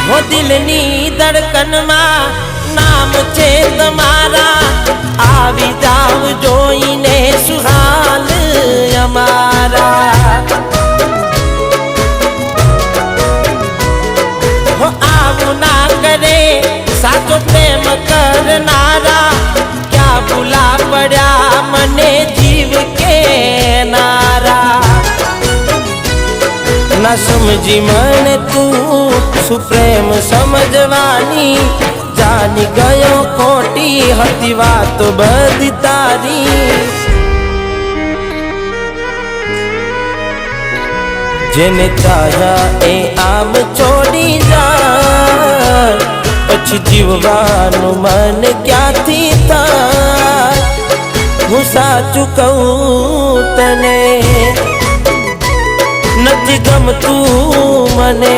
हो दिलनी धड़कन में नाम छे तमारा आवी जाव जोईने सुहाल अमारा हो आवू ना करे साचो प्रेम करनारा क्या भूला पड़ा मने जीव के नारा ना समझी मन तू सुप्रेम समझवानी जानी गयो खोटी हती बात बधी तारी जेने चाहा ए आम छोड़ी जा पछी जीववानु मन क्या थी था हूँ साचु कहूं तने नथी गमतू मने।